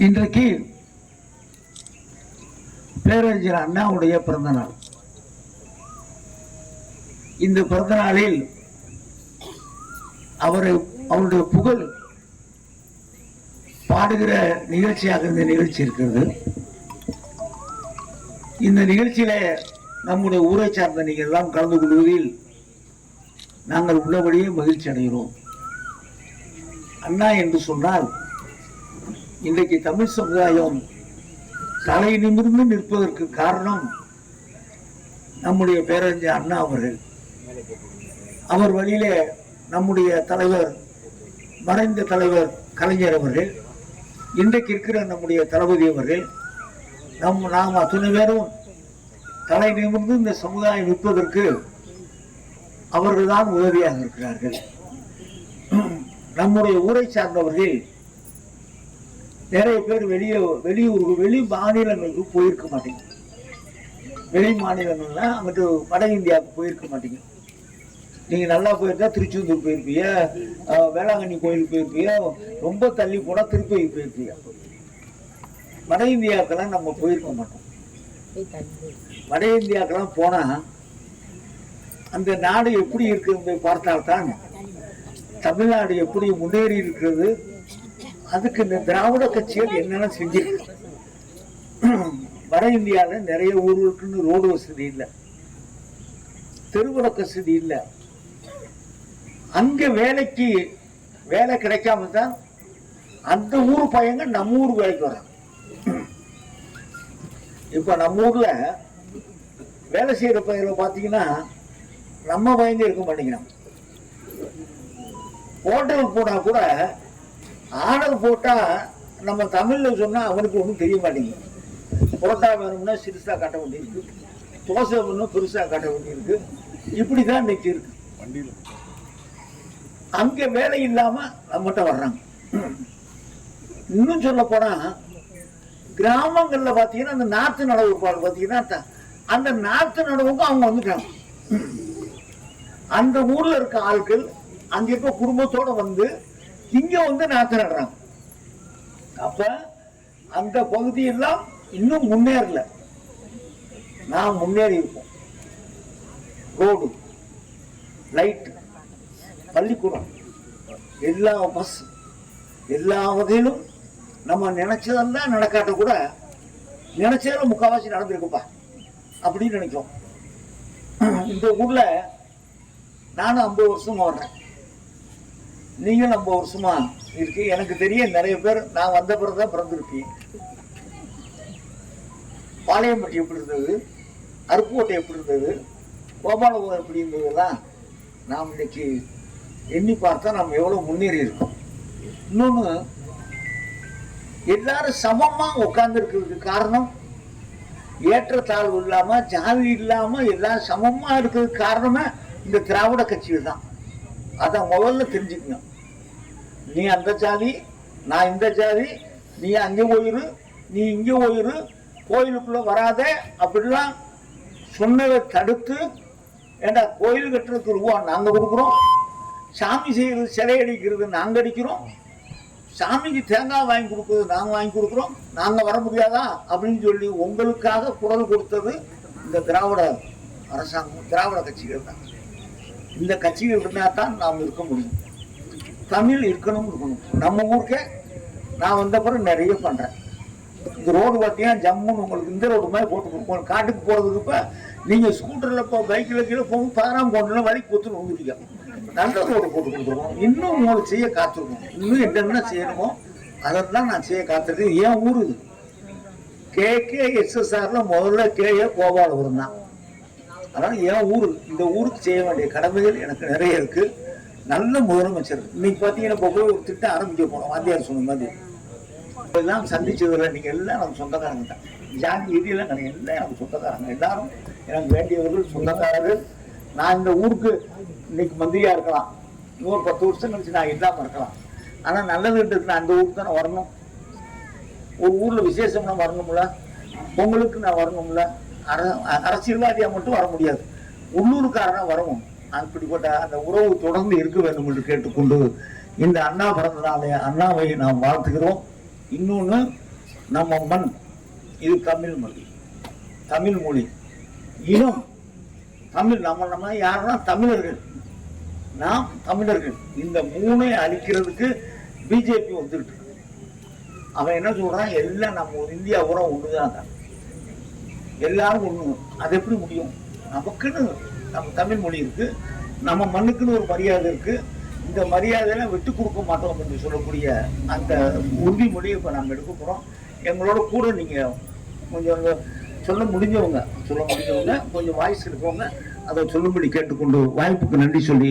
இன்றைக்கு பேரறிஞர் அண்ணாவுடைய பிறந்த நாள். இந்த பிறந்த நாளில் அவருடைய புகழ் பாடுகிற நிகழ்ச்சியாக இந்த நிகழ்ச்சி இருக்கிறது. இந்த நிகழ்ச்சியில நம்முடைய ஊரை சார்ந்த நீங்கள் எல்லாம் கலந்து கொள்வதில் நாங்கள் உள்ளபடியே மகிழ்ச்சி அடைகிறோம். அண்ணா என்று சொன்னால் இன்றைக்கு தமிழ் சமுதாயம் தலை நிமிர்ந்து நிற்பதற்கு காரணம் நம்முடைய பேரறிஞர் அண்ணா அவர்கள். அவர் வழியிலே நம்முடைய தலைவர், மறைந்த தலைவர் கலைஞர் அவர்கள், இன்றைக்கு இருக்கிற நம்முடைய தளபதி அவர்கள், நாம் அத்தனை பேரும் தலை நிமிர்ந்து இந்த சமுதாயம் நிற்பதற்கு அவர்கள்தான் உதவியாக இருக்கிறார்கள். நம்முடைய ஊரை சார்ந்தவர்கள் நிறைய பேர் வெளி மாநிலங்களுக்கு போயிருக்க மாட்டீங்க. வெளி மாநிலங்கள்னா அங்கிட்டு வட இந்தியாவுக்கு போயிருக்க மாட்டீங்க. நீங்க நல்லா போயிருந்தா திருச்செந்தூர் போயிருப்பீங்க, வேளாங்கண்ணி கோயிலுக்கு போயிருப்பீங்க, ரொம்ப தள்ளி போனா திருப்பதி போயிருப்பீங்க. வட இந்தியாவுக்கெல்லாம் நம்ம போயிருக்க மாட்டோம். வட இந்தியாவுக்கெல்லாம் போனா அந்த நாடு எப்படி இருக்குன்னு பார்த்தால்தான் தமிழ்நாடு எப்படி முன்னேறி இருக்கிறது, அதுக்கு இந்த திராவிட கட்சிகள் என்னென்ன செஞ்சிருக்கு. வட இந்தியாவில் நிறைய ஊர்களுக்குன்னு ரோடு வசதி இல்லை, தெருவிளக்கு வசதி இல்லை. அங்க வேலை கிடைக்காம தான் அந்த ஊர் பையங்க நம்ம ஊர் வேலைக்கு வராங்க. இப்ப நம்ம ஊர்ல வேலை செய்யற பையனை பாத்தீங்கன்னா நம்ம பயந்து இருக்க மாட்டேங்கிறான். ஹோட்டலுக்கு போனா கூட ஆர்டர் போட்டா நம்ம தமிழ்ல சொன்னா அவனுக்கு ஒன்றும் தெரிய மாட்டேங்குது. புரோட்டா வேணும்னா சிறுசா காட்ட வேண்டியிருக்கு, தோசை வேணும் பெருசா காட்ட வேண்டியிருக்கு. இப்படிதான் இன்னைக்கு இருக்கு. அங்க வேலை இல்லாம நம்மகிட்ட வர்றாங்க. இன்னும் சொல்ல போனா கிராமங்கள்ல பாத்தீங்கன்னா அந்த நாத்து நடவு பாத்தீங்கன்னா அந்த நாத்து நடவுக்கு அவங்க வந்துட்டாங்க. அந்த ஊர்ல இருக்க ஆட்கள் அங்க இருக்க குடும்பத்தோட வந்து இங்க வந்து நாத்து நடுறாங்க. அப்ப அந்த பகுதியெல்லாம் இன்னும் முன்னேறல, நான் முன்னேறி இருக்கோம். ரோடு, லைட், பள்ளிக்கூடம், எல்லா பஸ், எல்லா வகையிலும் நம்ம நினைச்சதெல்லாம் நடக்காட்ட கூட நினைச்சதுல முக்கால்வாசி நடந்திருக்குப்பா அப்படின்னு நினைக்கிறோம். இந்த ஊர்ல நானும் 50 வருஷமா வர்றேன், நீங்களும் 50 வருஷமா இருக்கு. எனக்கு தெரிய நிறைய பேர் நான் வந்த பிறகுதான் பிறந்திருக்கீங்க. பாளையம்பட்டி எப்படி இருந்தது, அருப்புக்கோட்டை எப்படி இருந்தது, கோபாலபுரம் எப்படி இருந்ததுலாம் நாம் இன்னைக்கு எண்ணி பார்த்தா நம்ம எவ்வளவு முன்னேறி இருக்கோம். இன்னொன்னு, எல்லாரும் சமமா உட்கார்ந்து இருக்கிறதுக்கு காரணம் ஏற்றத்தாழ்வு இல்லாம ஜாதி இல்லாம எல்லாரும் சமமா இருக்கிறதுக்கு காரணமே இந்த திராவிட கட்சிகள் தான். அத முதல்ல தெரிஞ்சுக்கணும். நீ அந்த ஜாதி, நான் இந்த ஜாதி, நீ அங்கே போயிரு, நீ இங்கே போயிரு, கோயிலுக்குள்ள வராத அப்படிலாம் சொன்னதை தடுத்து, ஏண்டா கோயில் கட்டுறதுக்கு ரூபா நாங்க கொடுக்குறோம், சாமி செய்யறது சிலை அடிக்கிறது நாங்க அடிக்கிறோம், சாமிக்கு தேங்காய் வாங்கி கொடுக்கறது நாங்க வாங்கி கொடுக்குறோம், நாங்க வர முடியாதா அப்படின்னு சொல்லி உங்களுக்காக குரல் கொடுத்தது இந்த திராவிட அரசாங்கம், திராவிட கட்சிகள் தான். இந்த கட்சிகள் இருந்தா தான் நாம் இருக்க முடியும். தமிழ் இருக்கணும். நம்ம ஊருக்கே நான் வந்த பிறகு நிறைய பண்றேன். இந்த ரோடு பார்த்தீங்கன்னா ஜம்முன்னு உங்களுக்கு இந்த ரோடு மாதிரி போட்டு கொடுப்போம். காட்டுக்கு போறதுக்கு இப்ப நீங்க ஸ்கூட்டர்ல இப்போ பைக்ல கீழே போகும் 10ஆம் கொண்டு வலிக்கு பொத்து வந்துருக்க நல்ல ரோடு போட்டு கொடுத்துருவோம். இன்னும் உங்களுக்கு செய்ய காத்திருக்கோம். இன்னும் என்னென்ன செய்யணுமோ அதெல்லாம் நான் செய்ய காத்திருக்கேன். ஏன் ஊரு இது KKSSRல முதல்ல KA கோபாலபுரம் தான். அதனால என் ஊரு, இந்த ஊருக்கு செய்ய வேண்டிய கடமைகள் எனக்கு நிறைய இருக்கு. நல்ல முதலமைச்சர் இன்னைக்கு பாத்தீங்கன்னா இப்போ போய் ஒரு திட்டம் ஆரம்பிக்க போனோம். வாத்தியார் சொன்ன மாதிரி எல்லாம் சந்திச்சதுல நீங்க எல்லாம் நம்ம சொந்தக்காரங்க தான். ஜாதி ரீதியெல்லாம் கிடையாது, எல்லாம் எனக்கு சொந்தக்காரங்க. எல்லாரும் எனக்கு வேண்டியவர்கள், சொந்தக்காரர்கள். நான் இந்த ஊருக்கு இன்னைக்கு மந்திரியா இருக்கலாம், இன்னொரு 10 வருஷம் கழிச்சு நான் இல்லாம இருக்கலாம். ஆனா நல்லது நான் அந்த ஊருக்கு தானே வரணும். ஒரு ஊர்ல விசேஷம்னா வரணும்ல, பொங்கலுக்கு நான் வரணும்ல. அரசியல்வாதியா மட்டும் வர முடியாது, உள்ளூருக்காரனா வரணும். அப்படிப்பட்ட அந்த உறவு தொடர்ந்து இருக்க வேண்டும் என்று கேட்டுக்கொண்டு இந்த அண்ணா பிறந்த நாளை அண்ணாவை நாம் வாழ்த்துகிறோம். இன்னொன்று, நம்ம மண், இது தமிழ் மொழி, தமிழ் மொழி, இனம் தமிழ். நம்ம யாருன்னா தமிழர்கள், நாம் தமிழர்கள். இந்த மூணை அழிக்கிறதுக்கு பிஜேபி வந்துட்டு இருக்கு. அவன் என்ன சொல்றான், எல்லாம் நம்ம இந்தியா உரம் ஒண்ணுதான், எல்லாரும் ஒண்ணு. அது எப்படி முடியும்? நமக்குன்னு நம்ம தமிழ் மொழி இருக்கு, நம்ம மண்ணுக்குன்னு ஒரு மரியாதை இருக்கு. இந்த மரியாதையெல்லாம் விட்டு கொடுக்க மாட்டோம் என்று சொல்லக்கூடிய அந்த உறுதிமொழியை இப்போ நம்ம எடுக்க போகிறோம். எங்களோட கூட நீங்கள் கொஞ்சம் சொல்ல முடிஞ்சவங்க கொஞ்சம் வாய்ஸ் இருக்கவங்க அதை சொல்லும்படி கேட்டுக்கொண்டு வாய்ப்புக்கு நன்றி சொல்லி